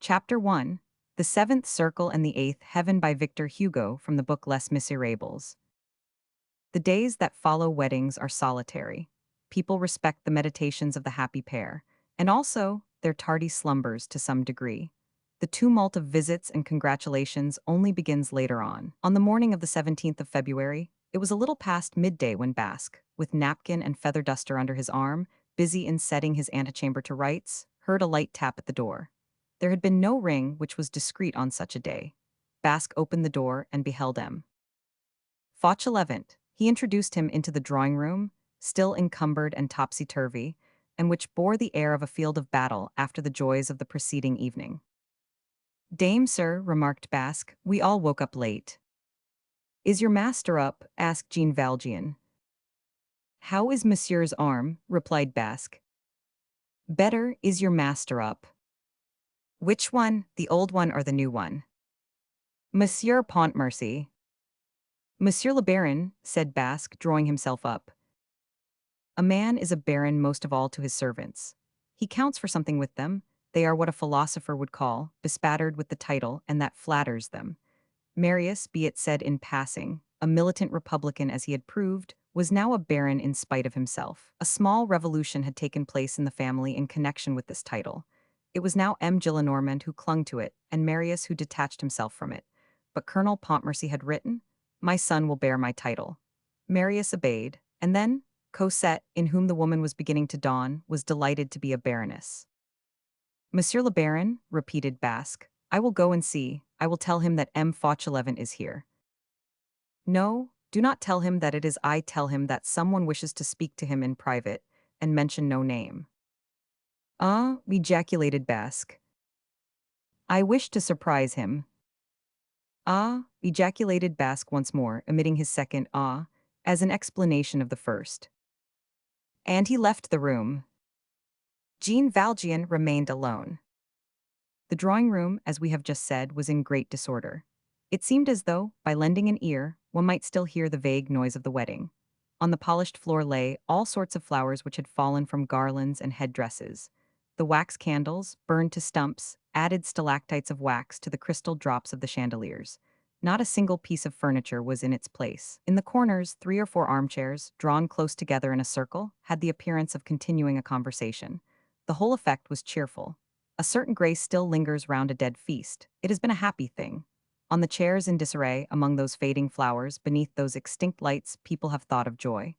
Chapter 1, The Seventh Circle and the Eighth Heaven by Victor Hugo from the book Les Miserables. The days that follow weddings are solitary. People respect the meditations of the happy pair, and also their tardy slumbers to some degree. The tumult of visits and congratulations only begins later on. On the morning of the 17th of February, it was a little past midday when Basque, with napkin and feather duster under his arm, busy in setting his antechamber to rights, heard a light tap at the door. There had been no ring, which was discreet on such a day. Basque opened the door and beheld M. Fauchelevent. He introduced him into the drawing-room, still encumbered and topsy-turvy, and which bore the air of a field of battle after the joys of the preceding evening. "Dame, sir," remarked Basque, "we all woke up late." "Is your master up?" asked Jean Valjean. "How is monsieur's arm?" replied Basque. "Better. Is your master up?" "Which one, the old one or the new one?" "Monsieur Pontmercy." "Monsieur le Baron," said Basque, drawing himself up. "A man is a baron most of all to his servants. He counts for something with them. They are what a philosopher would call bespattered with the title, and that flatters them." Marius, be it said in passing, a militant republican as he had proved, was now a baron in spite of himself. A small revolution had taken place in the family in connection with this title. It was now M. Gillenormand who clung to it, and Marius who detached himself from it. But Colonel Pontmercy had written, "My son will bear my title." Marius obeyed, and then Cosette, in whom the woman was beginning to dawn, was delighted to be a baroness. "Monsieur le Baron," repeated Basque, "I will go and see. I will tell him that M. Fauchelevent is here." "No, do not tell him that it is I. Tell him that someone wishes to speak to him in private, and mention no name." "Ah," ejaculated Basque. "I wish to surprise him." "Ah," ejaculated Basque once more, emitting his second "ah," as an explanation of the first. And he left the room. Jean Valjean remained alone. The drawing-room, as we have just said, was in great disorder. It seemed as though, by lending an ear, one might still hear the vague noise of the wedding. On the polished floor lay all sorts of flowers which had fallen from garlands and headdresses. The wax candles, burned to stumps, added stalactites of wax to the crystal drops of the chandeliers. Not a single piece of furniture was in its place. In the corners, 3 or 4 armchairs, drawn close together in a circle, had the appearance of continuing a conversation. The whole effect was cheerful. A certain grace still lingers round a dead feast. It has been a happy thing. On the chairs in disarray, among those fading flowers, beneath those extinct lights, people have thought of joy.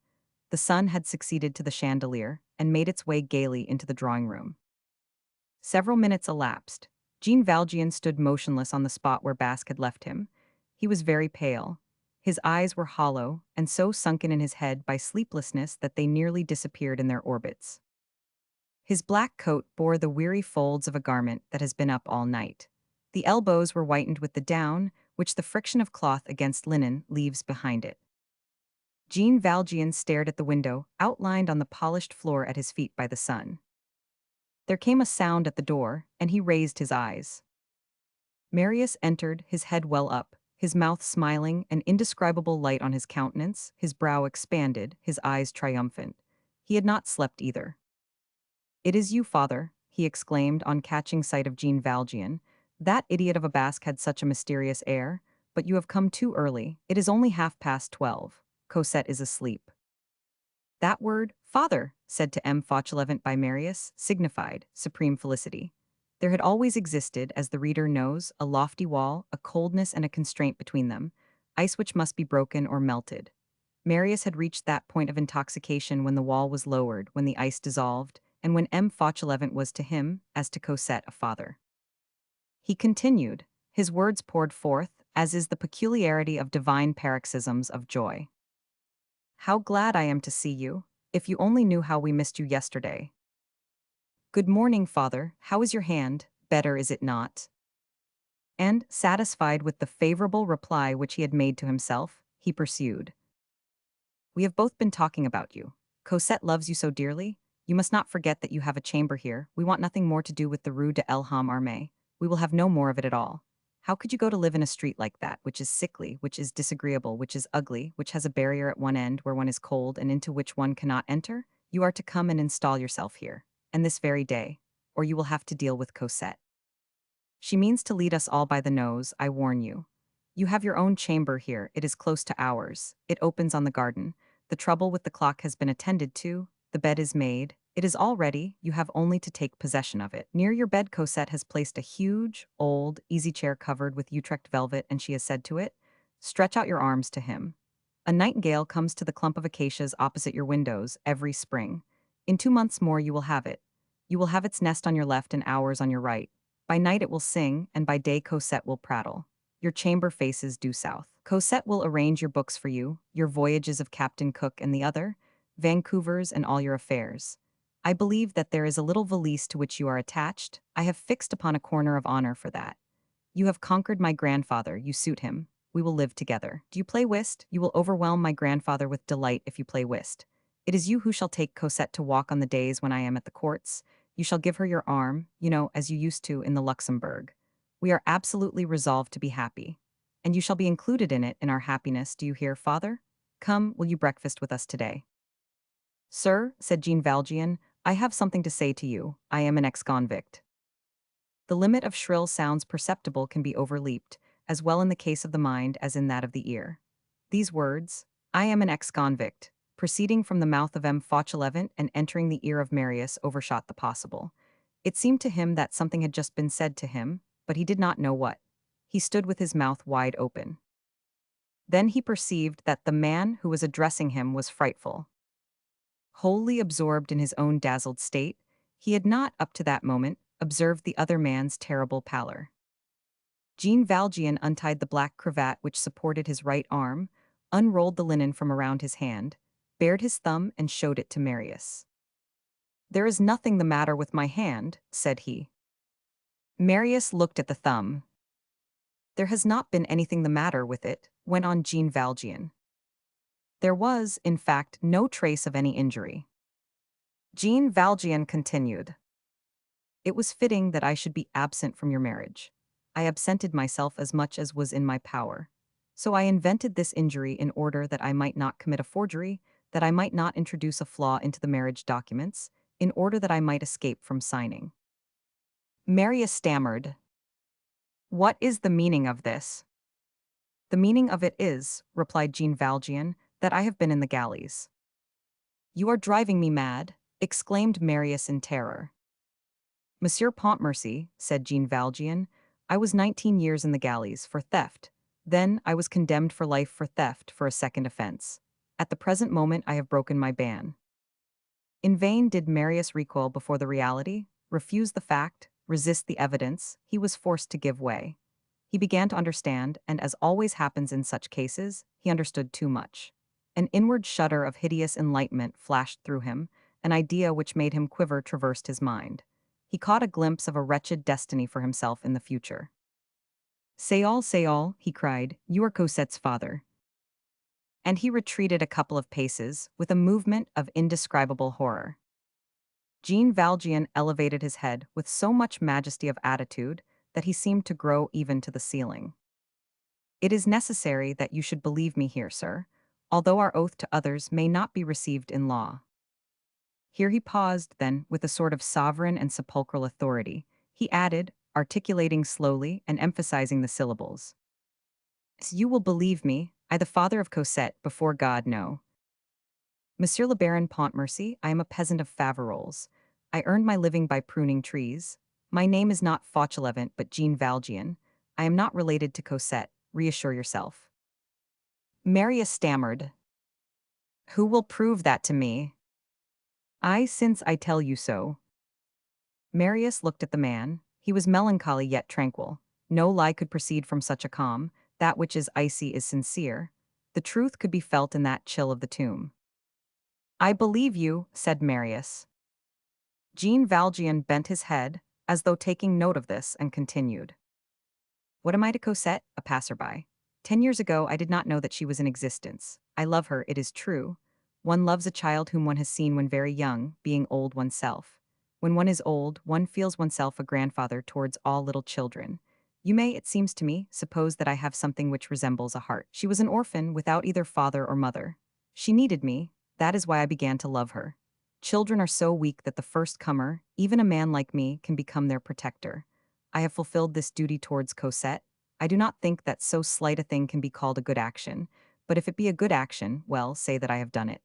The sun had succeeded to the chandelier, and made its way gaily into the drawing-room. Several minutes elapsed. Jean Valjean stood motionless on the spot where Basque had left him. He was very pale. His eyes were hollow, and so sunken in his head by sleeplessness that they nearly disappeared in their orbits. His black coat bore the weary folds of a garment that has been up all night. The elbows were whitened with the down, which the friction of cloth against linen leaves behind it. Jean Valjean stared at the window, outlined on the polished floor at his feet by the sun. There came a sound at the door, and he raised his eyes. Marius entered, his head well up, his mouth smiling, an indescribable light on his countenance, his brow expanded, his eyes triumphant. He had not slept either. "It is you, father," he exclaimed on catching sight of Jean Valjean. "That idiot of a Basque had such a mysterious air, but you have come too early. It is only 12:30. Cosette is asleep." That word, "father," said to M. Fauchelevent by Marius, signified supreme felicity. There had always existed, as the reader knows, a lofty wall, a coldness and a constraint between them, ice which must be broken or melted. Marius had reached that point of intoxication when the wall was lowered, when the ice dissolved, and when M. Fauchelevent was to him, as to Cosette, a father. He continued. His words poured forth, as is the peculiarity of divine paroxysms of joy. "How glad I am to see you! If you only knew how we missed you yesterday." "Good morning, father. How is your hand? Better, is it not?" And, satisfied with the favorable reply which he had made to himself, he pursued. "We have both been talking about you. Cosette loves you so dearly. You must not forget that you have a chamber here. We want nothing more to do with the Rue de l'Homme-Armé. We will have no more of it at all. How could you go to live in a street like that, which is sickly, which is disagreeable, which is ugly, which has a barrier at one end where one is cold and into which one cannot enter? You are to come and install yourself here, and this very day, or you will have to deal with Cosette." She means to lead us all by the nose, I warn you. You have your own chamber here, it is close to ours. It opens on the garden. The trouble with the clock has been attended to, the bed is made. It is all ready, you have only to take possession of it. Near your bed Cosette has placed a huge, old, easy chair covered with Utrecht velvet, and she has said to it, "Stretch out your arms to him." A nightingale comes to the clump of acacias opposite your windows every spring. In 2 months more you will have it. You will have its nest on your left and ours on your right. By night it will sing, and by day Cosette will prattle. Your chamber faces due south. Cosette will arrange your books for you, your voyages of Captain Cook and the other, Vancouver's and all your affairs. I believe that there is a little valise to which you are attached. I have fixed upon a corner of honor for that. You have conquered my grandfather, you suit him. We will live together. Do you play whist? You will overwhelm my grandfather with delight if you play whist. It is you who shall take Cosette to walk on the days when I am at the courts. You shall give her your arm, as you used to in the Luxembourg. We are absolutely resolved to be happy. And you shall be included in it, in our happiness, do you hear, father? Come, will you breakfast with us today? Sir, said Jean Valjean, I have something to say to you. I am an ex-convict. The limit of shrill sounds perceptible can be overleaped, as well in the case of the mind as in that of the ear. These words, I am an ex-convict, proceeding from the mouth of M. Fauchelevent and entering the ear of Marius, overshot the possible. It seemed to him that something had just been said to him, but he did not know what. He stood with his mouth wide open. Then he perceived that the man who was addressing him was frightful. Wholly absorbed in his own dazzled state, he had not, up to that moment, observed the other man's terrible pallor. Jean Valjean untied the black cravat which supported his right arm, unrolled the linen from around his hand, bared his thumb and showed it to Marius. There is nothing the matter with my hand, said he. Marius looked at the thumb. There has not been anything the matter with it, went on Jean Valjean. There was, in fact, no trace of any injury. Jean Valjean continued. It was fitting that I should be absent from your marriage. I absented myself as much as was in my power. So I invented this injury in order that I might not commit a forgery, that I might not introduce a flaw into the marriage documents, in order that I might escape from signing. Marius stammered. What is the meaning of this? The meaning of it is, replied Jean Valjean, that I have been in the galleys. You are driving me mad, exclaimed Marius in terror. Monsieur Pontmercy, said Jean Valjean, I was 19 years in the galleys for theft. Then I was condemned for life for theft for a second offense. At the present moment I have broken my ban. In vain did Marius recoil before the reality, refuse the fact, resist the evidence. He was forced to give way. He began to understand, and as always happens in such cases, he understood too much. An inward shudder of hideous enlightenment flashed through him, an idea which made him quiver traversed his mind. He caught a glimpse of a wretched destiny for himself in the future. Say all, he cried, you are Cosette's father. And he retreated a couple of paces, with a movement of indescribable horror. Jean Valjean elevated his head with so much majesty of attitude that he seemed to grow even to the ceiling. It is necessary that you should believe me here, sir, although our oath to others may not be received in law. Here he paused, then, with a sort of sovereign and sepulchral authority, he added, articulating slowly and emphasizing the syllables. You will believe me, I the father of Cosette, before God, no. Monsieur le Baron Pontmercy, I am a peasant of Faverolles. I earned my living by pruning trees. My name is not Fauchelevent but Jean Valjean. I am not related to Cosette, reassure yourself. Marius stammered. Who will prove that to me? I, since I tell you so. Marius looked at the man. He was melancholy yet tranquil. No lie could proceed from such a calm. That which is icy is sincere. The truth could be felt in that chill of the tomb. I believe you, said Marius. Jean Valjean bent his head, as though taking note of this, and continued. What am I to Cosette, a passerby? 10 years ago I did not know that she was in existence. I love her, it is true. One loves a child whom one has seen when very young, being old oneself. When one is old, one feels oneself a grandfather towards all little children. You may, it seems to me, suppose that I have something which resembles a heart. She was an orphan without either father or mother. She needed me, that is why I began to love her. Children are so weak that the first comer, even a man like me, can become their protector. I have fulfilled this duty towards Cosette. I do not think that so slight a thing can be called a good action, but if it be a good action, well, say that I have done it.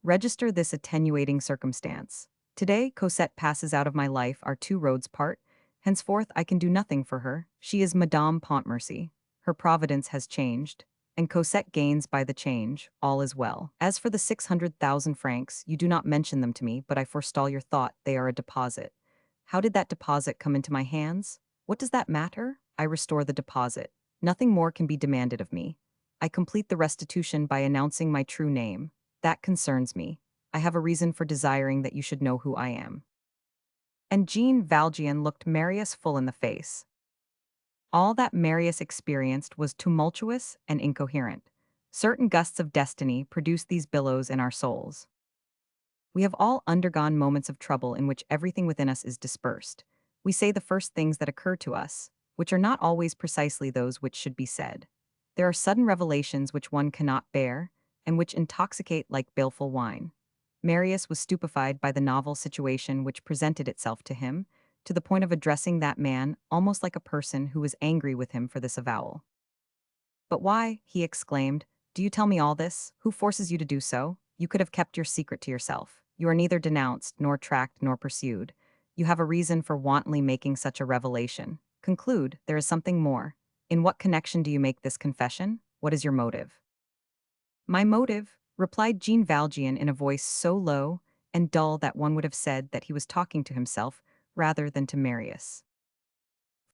Register this attenuating circumstance. Today, Cosette passes out of my life, our two roads part. Henceforth, I can do nothing for her. She is Madame Pontmercy. Her providence has changed, and Cosette gains by the change. All is well. As for the 600,000 francs, you do not mention them to me, but I forestall your thought. They are a deposit. How did that deposit come into my hands? What does that matter? I restore the deposit. Nothing more can be demanded of me. I complete the restitution by announcing my true name. That concerns me. I have a reason for desiring that you should know who I am. And Jean Valjean looked Marius full in the face. All that Marius experienced was tumultuous and incoherent. Certain gusts of destiny produce these billows in our souls. We have all undergone moments of trouble in which everything within us is dispersed. We say the first things that occur to us, which are not always precisely those which should be said. There are sudden revelations which one cannot bear, and which intoxicate like baleful wine. Marius was stupefied by the novel situation which presented itself to him, to the point of addressing that man almost like a person who was angry with him for this avowal. "But why," he exclaimed, "do you tell me all this? Who forces you to do so? You could have kept your secret to yourself. You are neither denounced, nor tracked, nor pursued. You have a reason for wantonly making such a revelation. Conclude, there is something more. In what connection do you make this confession? What is your motive?" "My motive," replied Jean Valjean in a voice so low and dull that one would have said that he was talking to himself rather than to Marius.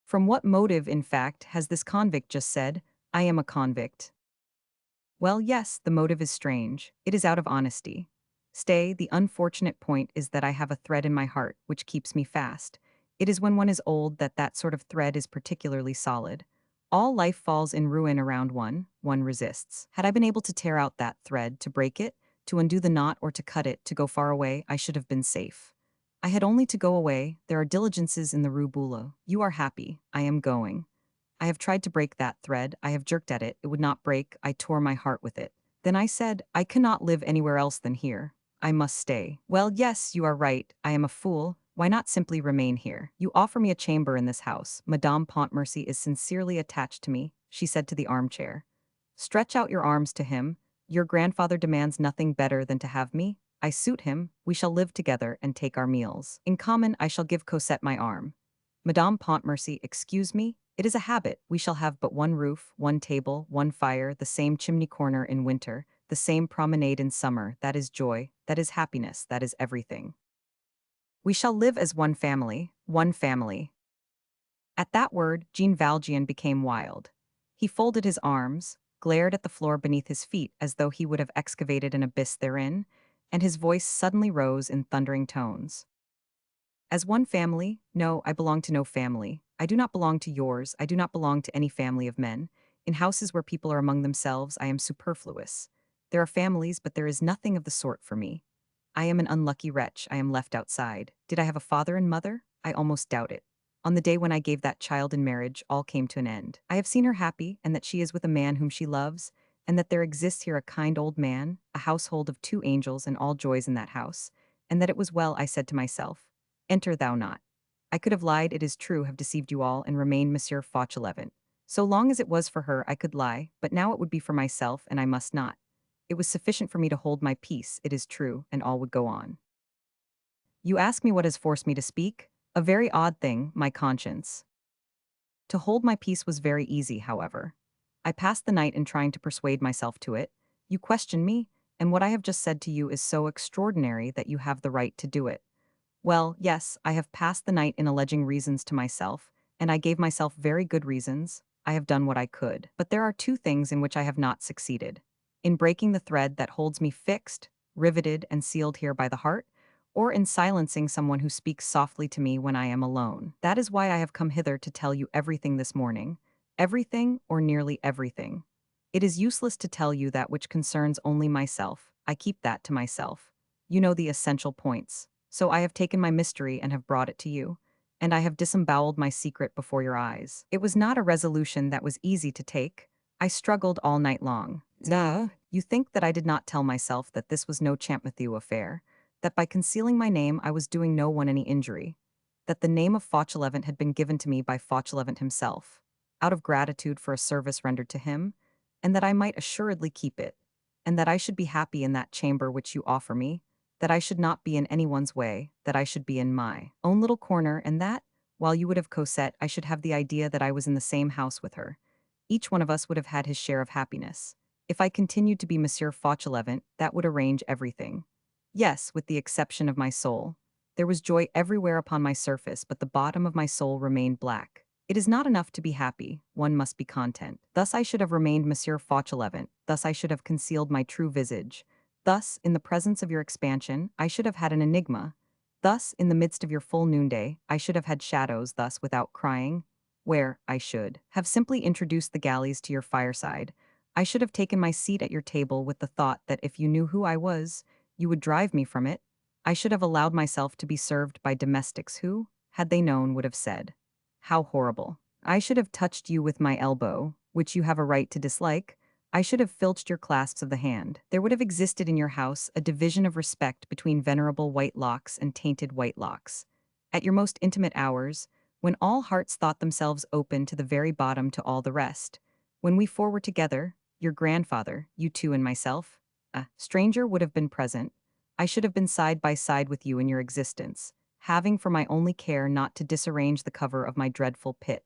"From what motive, in fact, has this convict just said, 'I am a convict'?" "Well, yes, the motive is strange. It is out of honesty. Stay, the unfortunate point is that I have a thread in my heart which keeps me fast. It is when one is old that that sort of thread is particularly solid. All life falls in ruin around one resists. Had I been able to tear out that thread, to break it, to undo the knot or to cut it, to go far away, I should have been safe. I had only to go away. There are diligences in the Rue Boulot. You are happy. I am going. I have tried to break that thread. I have jerked at it. It would not break. I tore my heart with it. Then I said, I cannot live anywhere else than here. I must stay. Well, yes, you are right. I am a fool. Why not simply remain here? You offer me a chamber in this house. Madame Pontmercy is sincerely attached to me, she said to the armchair. Stretch out your arms to him. Your grandfather demands nothing better than to have me. I suit him. We shall live together and take our meals. In common, I shall give Cosette my arm. Madame Pontmercy, excuse me. It is a habit. We shall have but one roof, one table, one fire, the same chimney corner in winter, the same promenade in summer. That is joy, that is happiness, that is everything. We shall live as one family, one family. At that word, Jean Valjean became wild. He folded his arms, glared at the floor beneath his feet as though he would have excavated an abyss therein, and his voice suddenly rose in thundering tones. As one family? No, I belong to no family. I do not belong to yours. I do not belong to any family of men. In houses where people are among themselves, I am superfluous. There are families, but there is nothing of the sort for me. I am an unlucky wretch. I am left outside. Did I have a father and mother? I almost doubt it. On the day when I gave that child in marriage, all came to an end. I have seen her happy, and that she is with a man whom she loves, and that there exists here a kind old man, a household of 2 angels and all joys in that house, and that it was well, I said to myself, enter thou not. I could have lied, it is true, have deceived you all, and remained Monsieur Fauchelevent. So long as it was for her, I could lie, but now it would be for myself, and I must not. It was sufficient for me to hold my peace, it is true, and all would go on. You ask me what has forced me to speak? A very odd thing, my conscience. To hold my peace was very easy, however. I passed the night in trying to persuade myself to it. You question me, and what I have just said to you is so extraordinary that you have the right to do it. Well, yes, I have passed the night in alleging reasons to myself, and I gave myself very good reasons. I have done what I could. But there are 2 things in which I have not succeeded. In breaking the thread that holds me fixed, riveted, and sealed here by the heart, or in silencing someone who speaks softly to me when I am alone. That is why I have come hither to tell you everything this morning. Everything, or nearly everything. It is useless to tell you that which concerns only myself. I keep that to myself. You know the essential points. So I have taken my mystery and have brought it to you, and I have disemboweled my secret before your eyes. It was not a resolution that was easy to take. I struggled all night long. Duh. You think that I did not tell myself that this was no Champmathieu affair, that by concealing my name I was doing no one any injury. that the name of Fauchelevent had been given to me by Fauchelevent himself, out of gratitude for a service rendered to him, and that I might assuredly keep it, and that I should be happy in that chamber which you offer me, that I should not be in anyone's way, that I should be in my own little corner, and that, while you would have Cosette, I should have the idea that I was in the same house with her. Each one of us would have had his share of happiness. If I continued to be Monsieur Fauchelevent, that would arrange everything. Yes, with the exception of my soul. There was joy everywhere upon my surface, but the bottom of my soul remained black. It is not enough to be happy, one must be content. Thus I should have remained Monsieur Fauchelevent, thus I should have concealed my true visage. Thus, in the presence of your expansion, I should have had an enigma. Thus, in the midst of your full noonday, I should have had shadows, thus, without crying. Where, I should have simply introduced the galleys to your fireside. I should have taken my seat at your table with the thought that if you knew who I was, you would drive me from it. I should have allowed myself to be served by domestics who, had they known, would have said, "How horrible." I should have touched you with my elbow, which you have a right to dislike. I should have filched your clasps of the hand. There would have existed in your house a division of respect between venerable white locks and tainted white locks. At your most intimate hours, when all hearts thought themselves open to the very bottom to all the rest, when we four were together, your grandfather, you two, and myself, a stranger would have been present. I should have been side by side with you in your existence, having for my only care not to disarrange the cover of my dreadful pit.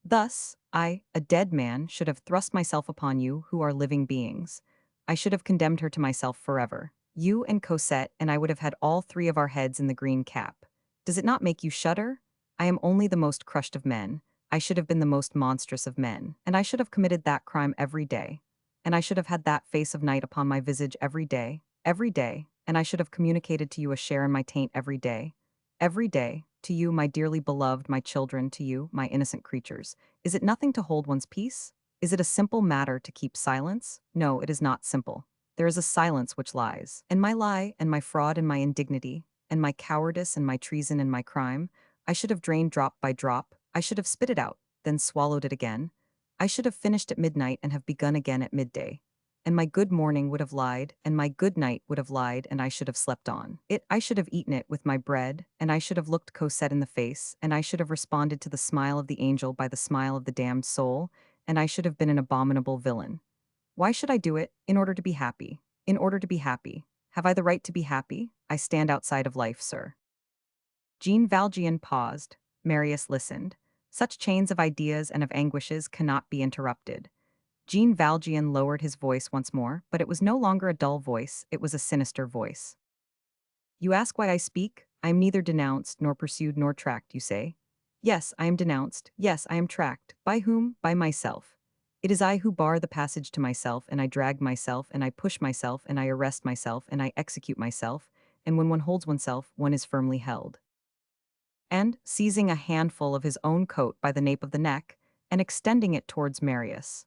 Thus, I, a dead man, should have thrust myself upon you who are living beings. I should have condemned her to myself forever. You and Cosette and I would have had all three of our heads in the green cap. Does it not make you shudder? I am only the most crushed of men. I should have been the most monstrous of men, and I should have committed that crime every day. And I should have had that face of night upon my visage every day, and I should have communicated to you a share in my taint every day, to you, my dearly beloved, my children, to you, my innocent creatures. Is it nothing to hold one's peace? Is it a simple matter to keep silence? No, it is not simple. There is a silence which lies. And my lie, and my fraud, and my indignity, and my cowardice, and my treason, and my crime, I should have drained drop by drop. I should have spit it out, then swallowed it again. I should have finished at midnight and have begun again at midday. And my good morning would have lied, and my good night would have lied, and I should have slept on. I should have eaten it with my bread, and I should have looked Cosette in the face, and I should have responded to the smile of the angel by the smile of the damned soul, and I should have been an abominable villain. Why should I do it? In order to be happy. In order to be happy. Have I the right to be happy? I stand outside of life, sir. Jean Valjean paused. Marius listened. Such chains of ideas and of anguishes cannot be interrupted. Jean Valjean lowered his voice once more, but it was no longer a dull voice, it was a sinister voice. You ask why I speak? I am neither denounced, nor pursued, nor tracked, you say? Yes, I am denounced. Yes, I am tracked. By whom? By myself. It is I who bar the passage to myself, and I drag myself, and I push myself, and I arrest myself, and I execute myself, and when one holds oneself, one is firmly held. And, seizing a handful of his own coat by the nape of the neck, and extending it towards Marius.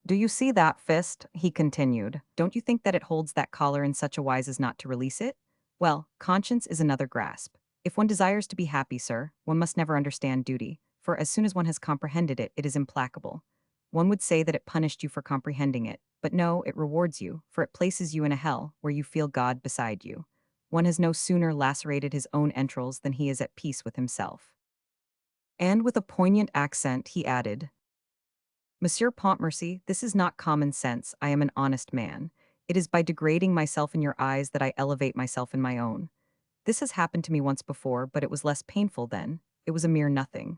Do you see that fist? He continued. Don't you think that it holds that collar in such a wise as not to release it? Well, conscience is another grasp. If one desires to be happy, sir, one must never understand duty, for as soon as one has comprehended it, it is implacable. One would say that it punished you for comprehending it, but no, it rewards you, for it places you in a hell where you feel God beside you. One has no sooner lacerated his own entrails than he is at peace with himself. And with a poignant accent, he added, Monsieur Pontmercy, this is not common sense. I am an honest man. It is by degrading myself in your eyes that I elevate myself in my own. This has happened to me once before, but it was less painful then. It was a mere nothing.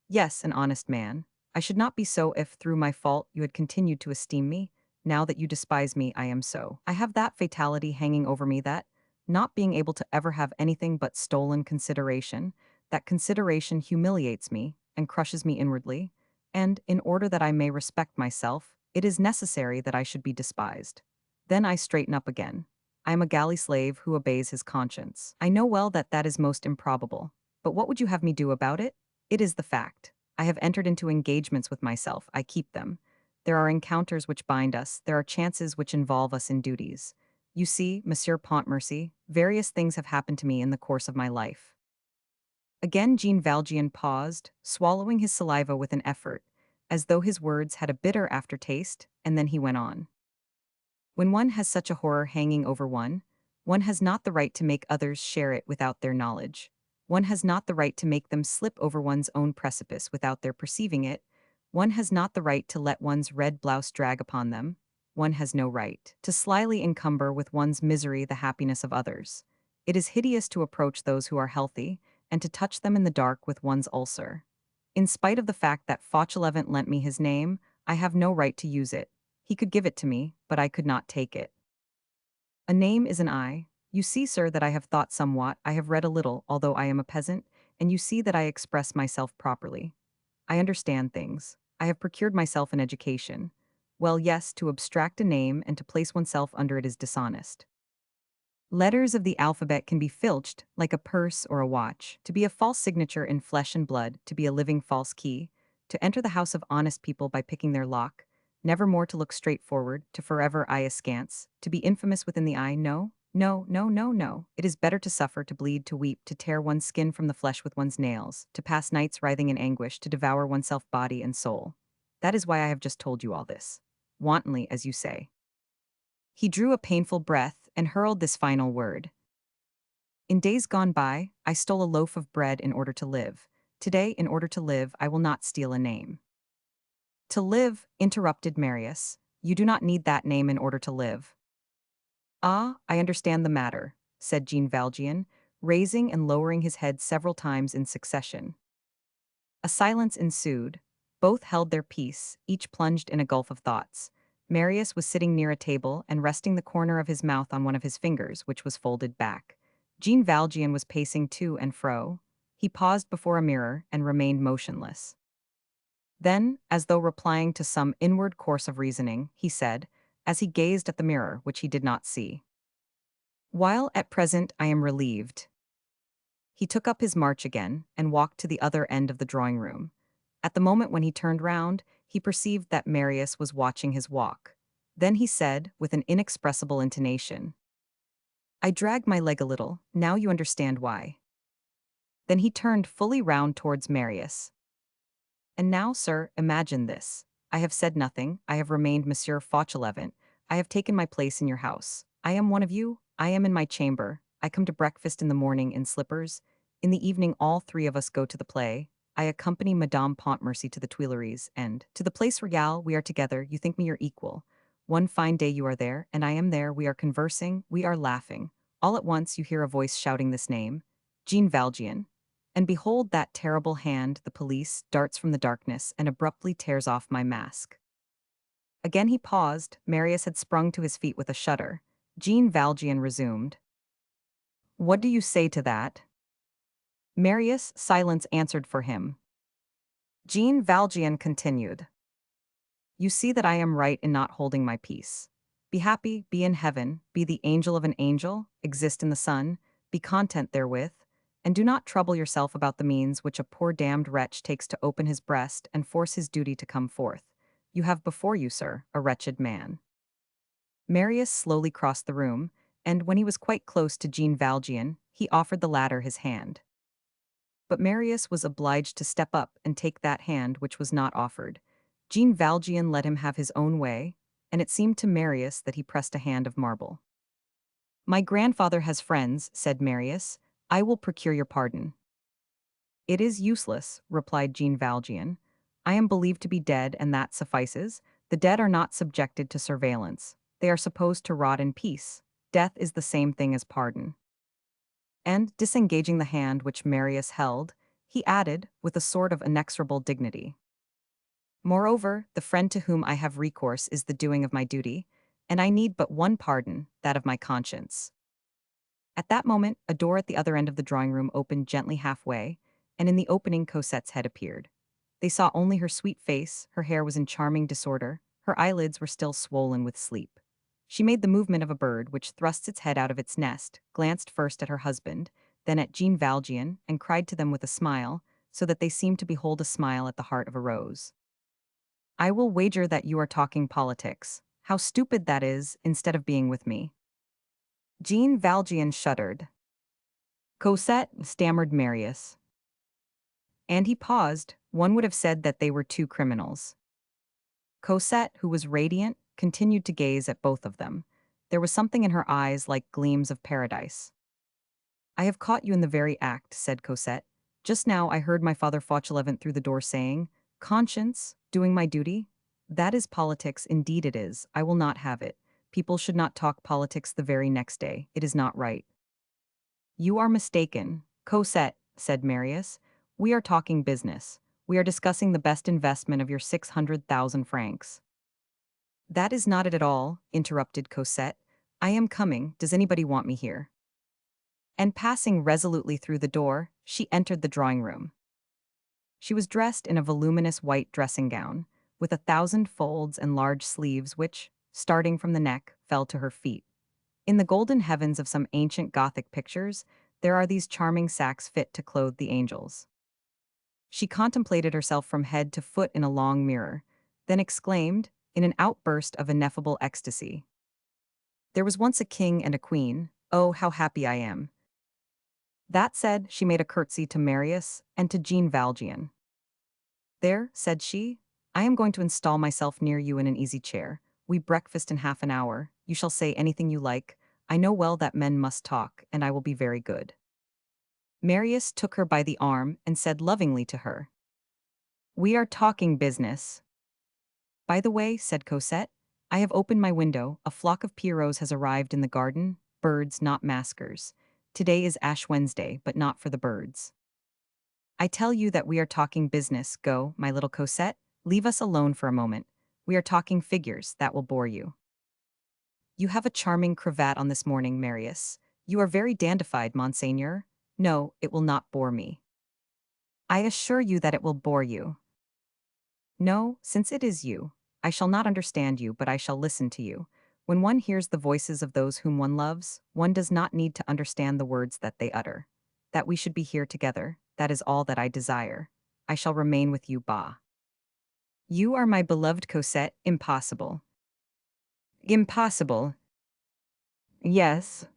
Yes, an honest man. I should not be so if, through my fault, you had continued to esteem me. Now that you despise me, I am so. I have that fatality hanging over me that, not being able to ever have anything but stolen consideration, that consideration humiliates me and crushes me inwardly, and, in order that I may respect myself, it is necessary that I should be despised. Then I straighten up again. I am a galley slave who obeys his conscience. I know well that that is most improbable, but what would you have me do about it? It is the fact. I have entered into engagements with myself, I keep them. There are encounters which bind us, there are chances which involve us in duties. You see, Monsieur Pontmercy, various things have happened to me in the course of my life. Again Jean Valjean paused, swallowing his saliva with an effort, as though his words had a bitter aftertaste, and then he went on. When one has such a horror hanging over one has not the right to make others share it without their knowledge. One has not the right to make them slip over one's own precipice without their perceiving it. One has not the right to let one's red blouse drag upon them. One has no right to slyly encumber with one's misery the happiness of others. It is hideous to approach those who are healthy, and to touch them in the dark with one's ulcer. In spite of the fact that Fauchelevent lent me his name, I have no right to use it. He could give it to me, but I could not take it. A name is an eye. You see, sir, that I have thought somewhat, I have read a little, although I am a peasant, and you see that I express myself properly. I understand things. I have procured myself an education. Well, yes, to abstract a name and to place oneself under it is dishonest. Letters of the alphabet can be filched, like a purse or a watch, to be a false signature in flesh and blood, to be a living false key, to enter the house of honest people by picking their lock, never more to look straight forward, to forever eye askance, to be infamous within the eye, no, no, no, no, no. It is better to suffer, to bleed, to weep, to tear one's skin from the flesh with one's nails, to pass nights writhing in anguish, to devour oneself body and soul. That is why I have just told you all this. Wantonly, as you say. He drew a painful breath and hurled this final word. In days gone by, I stole a loaf of bread in order to live. Today, in order to live, I will not steal a name. To live, interrupted Marius. You do not need that name in order to live. Ah, I understand the matter, said Jean Valjean, raising and lowering his head several times in succession. A silence ensued. Both held their peace, each plunged in a gulf of thoughts. Marius was sitting near a table and resting the corner of his mouth on one of his fingers, which was folded back. Jean Valjean was pacing to and fro. He paused before a mirror and remained motionless. Then, as though replying to some inward course of reasoning, he said, as he gazed at the mirror which he did not see, "While at present I am relieved." He took up his march again and walked to the other end of the drawing room. At the moment when he turned round, he perceived that Marius was watching his walk. Then he said, with an inexpressible intonation, "I drag my leg a little, now you understand why." Then he turned fully round towards Marius. "And now, sir, imagine this. I have said nothing, I have remained Monsieur Fauchelevent, I have taken my place in your house. I am one of you, I am in my chamber, I come to breakfast in the morning in slippers. In the evening all three of us go to the play. I accompany Madame Pontmercy to the Tuileries, and to the Place Royale we are together, you think me your equal. One fine day you are there, and I am there, we are conversing, we are laughing. All at once you hear a voice shouting this name, Jean Valjean. And behold that terrible hand, the police, darts from the darkness and abruptly tears off my mask." Again he paused. Marius had sprung to his feet with a shudder. Jean Valjean resumed. "What do you say to that?" Marius' silence answered for him. Jean Valjean continued. "You see that I am right in not holding my peace. Be happy, be in heaven, be the angel of an angel, exist in the sun, be content therewith, and do not trouble yourself about the means which a poor damned wretch takes to open his breast and force his duty to come forth. You have before you, sir, a wretched man." Marius slowly crossed the room, and when he was quite close to Jean Valjean, he offered the latter his hand. But Marius was obliged to step up and take that hand which was not offered. Jean Valjean let him have his own way, and it seemed to Marius that he pressed a hand of marble. "My grandfather has friends," said Marius. "I will procure your pardon." "It is useless," replied Jean Valjean. "I am believed to be dead, and that suffices. The dead are not subjected to surveillance. They are supposed to rot in peace. Death is the same thing as pardon." And, disengaging the hand which Marius held, he added, with a sort of inexorable dignity, "Moreover, the friend to whom I have recourse is the doing of my duty, and I need but one pardon, that of my conscience." At that moment, a door at the other end of the drawing room opened gently halfway, and in the opening Cosette's head appeared. They saw only her sweet face, her hair was in charming disorder, her eyelids were still swollen with sleep. She made the movement of a bird which thrusts its head out of its nest, glanced first at her husband, then at Jean Valjean, and cried to them with a smile, so that they seemed to behold a smile at the heart of a rose. "I will wager that you are talking politics. How stupid that is, instead of being with me." Jean Valjean shuddered. "Cosette," stammered Marius. And he paused. One would have said that they were two criminals. Cosette, who was radiant, continued to gaze at both of them. There was something in her eyes like gleams of paradise. I have caught you in the very act, said Cosette. Just now I heard my father Fauchelevent through the door saying, conscience, doing my duty? That is politics, indeed it is. I will not have it. People should not talk politics the very next day. It is not right. You are mistaken, Cosette, said Marius. We are talking business. We are discussing the best investment of your 600,000 francs. That is not it at all, interrupted Cosette. I am coming. Does anybody want me here? And passing resolutely through the door, she entered the drawing room. She was dressed in a voluminous white dressing gown, with 1,000 folds and large sleeves which, starting from the neck, fell to her feet. In the golden heavens of some ancient Gothic pictures, there are these charming sacks fit to clothe the angels. She contemplated herself from head to foot in a long mirror, then exclaimed, in an outburst of ineffable ecstasy, there was once a king and a queen. Oh, how happy I am. That said, she made a curtsy to Marius and to Jean Valjean. There, said she, I am going to install myself near you in an easy chair. We breakfast in half an hour. You shall say anything you like. I know well that men must talk, and I will be very good. Marius took her by the arm and said lovingly to her, we are talking business. By the way, said Cosette, I have opened my window. A flock of pierrots has arrived in the garden. Birds, not maskers. Today is Ash Wednesday, but not for the birds. I tell you that we are talking business. Go, my little Cosette, leave us alone for a moment. We are talking figures. That will bore you. You have a charming cravat on this morning, Marius. You are very dandified, Monseigneur. No, it will not bore me. I assure you that it will bore you. No, since it is you. I shall not understand you, but I shall listen to you. When one hears the voices of those whom one loves, one does not need to understand the words that they utter. That we should be here together, that is all that I desire. I shall remain with you, Bah. You are my beloved Cosette, impossible. Impossible. Yes.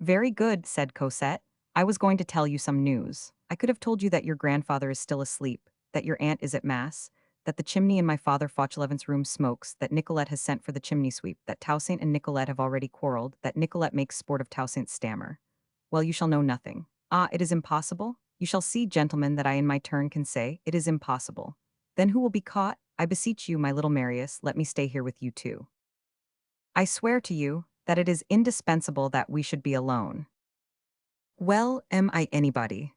Very good, said Cosette. I was going to tell you some news. I could have told you that your grandfather is still asleep, that your aunt is at mass, that the chimney in my father Fauchelevent's room smokes, that Nicolette has sent for the chimney sweep, that Toussaint and Nicolette have already quarreled, that Nicolette makes sport of Toussaint's stammer. Well, you shall know nothing. Ah, it is impossible? You shall see, gentlemen, that I in my turn can say, it is impossible. Then who will be caught? I beseech you, my little Marius, let me stay here with you too. I swear to you that it is indispensable that we should be alone. Well, am I anybody?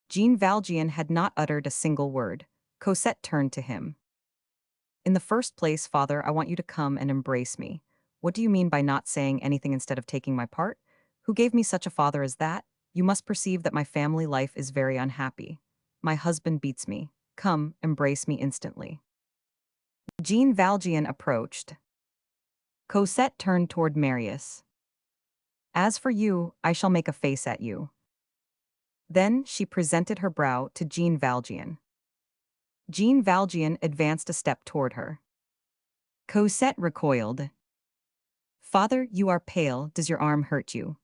Jean Valjean had not uttered a single word. Cosette turned to him. In the first place, father, I want you to come and embrace me. What do you mean by not saying anything instead of taking my part? Who gave me such a father as that? You must perceive that my family life is very unhappy. My husband beats me. Come, embrace me instantly. Jean Valjean approached. Cosette turned toward Marius. As for you, I shall make a face at you. Then she presented her brow to Jean Valjean. Jean Valjean advanced a step toward her. Cosette recoiled. Father, you are pale. Does your arm hurt you?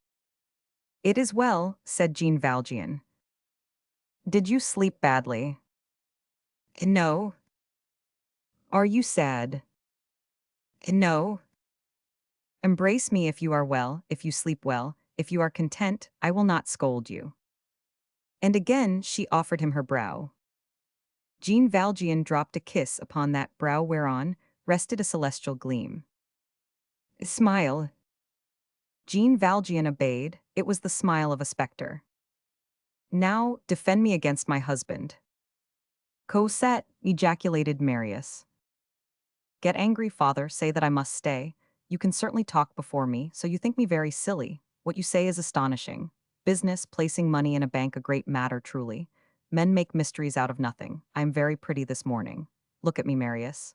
It is well, said Jean Valjean. Did you sleep badly? No. Are you sad? No. Embrace me if you are well, if you sleep well, if you are content, I will not scold you. And again she offered him her brow. Jean Valjean dropped a kiss upon that brow whereon rested a celestial gleam. Smile. Jean Valjean obeyed. It was the smile of a spectre. Now, defend me against my husband. Cosette, ejaculated Marius. Get angry, father, say that I must stay. You can certainly talk before me, so you think me very silly. What you say is astonishing. Business, placing money in a bank, a great matter, truly. Men make mysteries out of nothing. I am very pretty this morning. Look at me, Marius.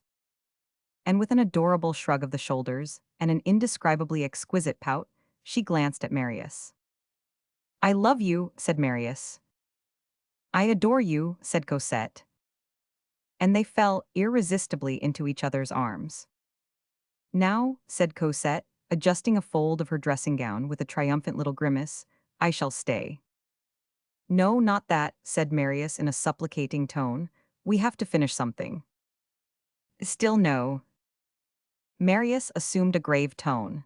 And with an adorable shrug of the shoulders and an indescribably exquisite pout, she glanced at Marius. I love you, said Marius. I adore you, said Cosette. And they fell irresistibly into each other's arms. Now, said Cosette, adjusting a fold of her dressing gown with a triumphant little grimace, I shall stay. No, not that, said Marius in a supplicating tone. We have to finish something. Still no. Marius assumed a grave tone.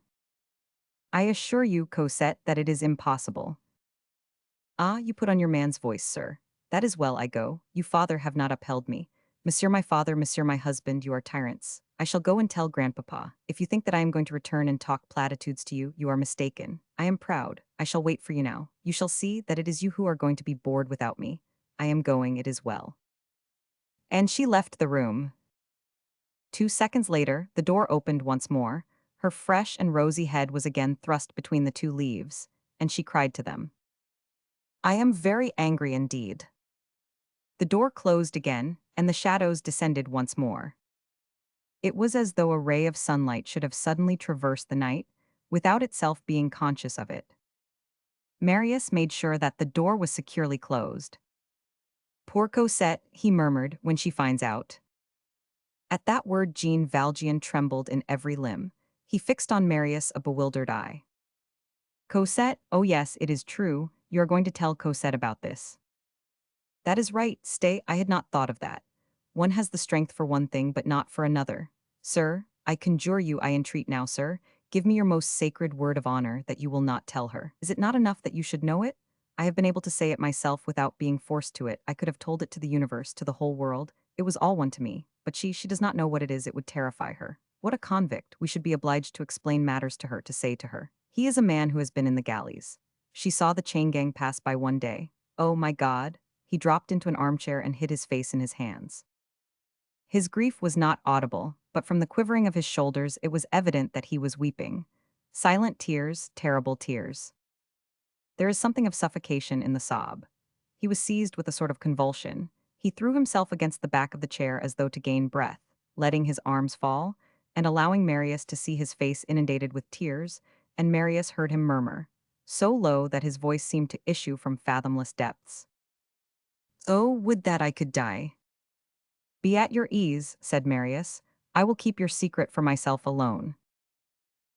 I assure you, Cosette, that it is impossible. Ah, you put on your man's voice, sir. That is well, I go. You, father, have not upheld me. Monsieur my father, monsieur my husband, you are tyrants. I shall go and tell grandpapa. If you think that I am going to return and talk platitudes to you, you are mistaken. I am proud. I shall wait for you now. You shall see that it is you who are going to be bored without me. I am going, it is well. And she left the room. 2 seconds later, the door opened once more. Her fresh and rosy head was again thrust between the two leaves, and she cried to them, I am very angry indeed. The door closed again, and the shadows descended once more. It was as though a ray of sunlight should have suddenly traversed the night, without itself being conscious of it. Marius made sure that the door was securely closed. Poor Cosette, he murmured, when she finds out. At that word Jean Valjean trembled in every limb. He fixed on Marius a bewildered eye. Cosette, oh yes, it is true, you are going to tell Cosette about this. That is right, stay, I had not thought of that. One has the strength for one thing but not for another. Sir, I conjure you, I entreat now, sir, give me your most sacred word of honor that you will not tell her. Is it not enough that you should know it? I have been able to say it myself without being forced to it. I could have told it to the universe, to the whole world. It was all one to me. But she does not know what it is, it would terrify her. What a convict, we should be obliged to explain matters to her, to say to her. He is a man who has been in the galleys. She saw the chain gang pass by one day. Oh my God. He dropped into an armchair and hid his face in his hands. His grief was not audible, but from the quivering of his shoulders it was evident that he was weeping. Silent tears, terrible tears. There is something of suffocation in the sob. He was seized with a sort of convulsion. He threw himself against the back of the chair as though to gain breath, letting his arms fall, and allowing Marius to see his face inundated with tears, and Marius heard him murmur, so low that his voice seemed to issue from fathomless depths. Oh, would that I could die. Be at your ease, said Marius. I will keep your secret for myself alone.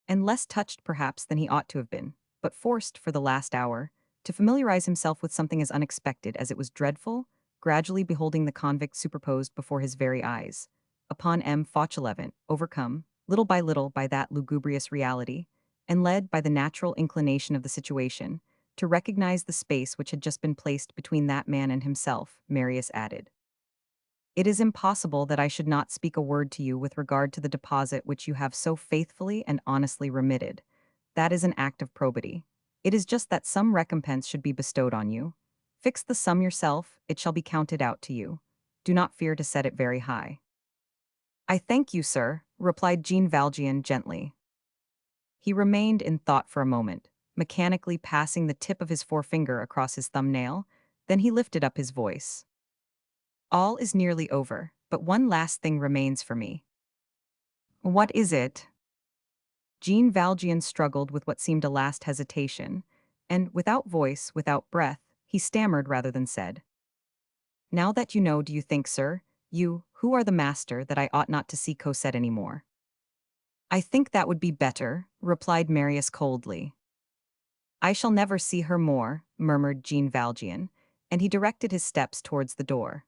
And less touched perhaps than he ought to have been, but forced for the last hour, to familiarize himself with something as unexpected as it was dreadful, gradually beholding the convict superposed before his very eyes. Upon M. Fauchelevent, overcome, little by that lugubrious reality, and led by the natural inclination of the situation, to recognize the space which had just been placed between that man and himself, Marius added, it is impossible that I should not speak a word to you with regard to the deposit which you have so faithfully and honestly remitted. That is an act of probity. It is just that some recompense should be bestowed on you. Fix the sum yourself, it shall be counted out to you. Do not fear to set it very high. I thank you, sir, replied Jean Valjean gently. He remained in thought for a moment, mechanically passing the tip of his forefinger across his thumbnail, then he lifted up his voice. All is nearly over, but one last thing remains for me. What is it? Jean Valjean struggled with what seemed a last hesitation, and, without voice, without breath, he stammered rather than said, now that you know, do you think, sir, you, who are the master, that I ought not to see Cosette any more? I think that would be better, replied Marius coldly. I shall never see her more, murmured Jean Valjean, and he directed his steps towards the door.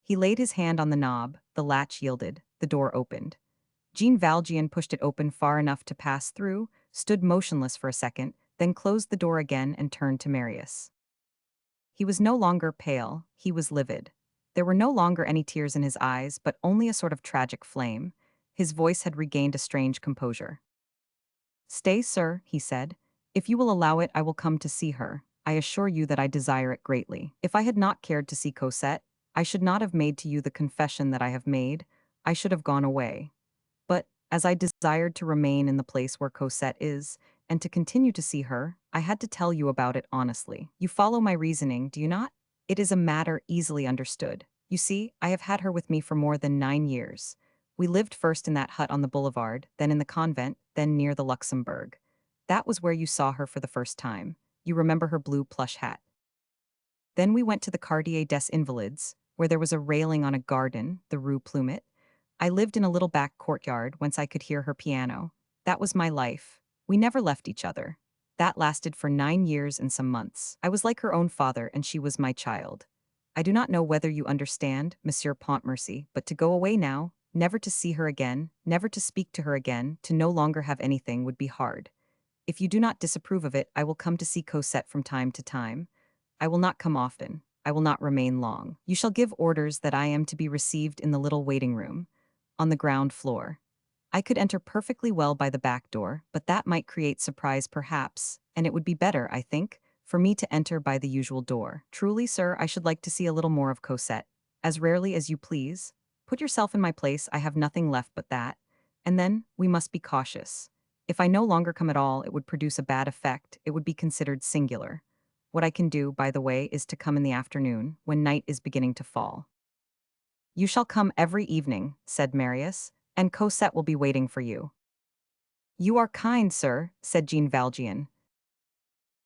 He laid his hand on the knob, the latch yielded, the door opened. Jean Valjean pushed it open far enough to pass through, stood motionless for a second, then closed the door again and turned to Marius. He was no longer pale, he was livid. There were no longer any tears in his eyes, but only a sort of tragic flame. His voice had regained a strange composure. Stay, sir, he said. If you will allow it, I will come to see her. I assure you that I desire it greatly. If I had not cared to see Cosette, I should not have made to you the confession that I have made. I should have gone away. But, as I desired to remain in the place where Cosette is, and to continue to see her, I had to tell you about it honestly. You follow my reasoning, do you not? It is a matter easily understood. You see, I have had her with me for more than 9 years. We lived first in that hut on the boulevard, then in the convent, then near the Luxembourg. That was where you saw her for the first time. You remember her blue plush hat. Then we went to the Quartier des Invalides, where there was a railing on a garden, the Rue Plumet. I lived in a little back courtyard whence I could hear her piano. That was my life. We never left each other. That lasted for 9 years and some months. I was like her own father, and she was my child. I do not know whether you understand, Monsieur Pontmercy, but to go away now, never to see her again, never to speak to her again, to no longer have anything would be hard. If you do not disapprove of it, I will come to see Cosette from time to time. I will not come often. I will not remain long. You shall give orders that I am to be received in the little waiting room, on the ground floor. I could enter perfectly well by the back door, but that might create surprise perhaps, and it would be better, I think, for me to enter by the usual door. Truly, sir, I should like to see a little more of Cosette. As rarely as you please. Put yourself in my place, I have nothing left but that. And then, we must be cautious. If I no longer come at all, it would produce a bad effect, it would be considered singular. What I can do, by the way, is to come in the afternoon, when night is beginning to fall. You shall come every evening, said Marius, and Cosette will be waiting for you. You are kind, sir, said Jean Valjean.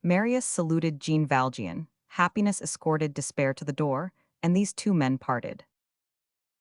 Marius saluted Jean Valjean. Happiness escorted despair to the door, and these two men parted.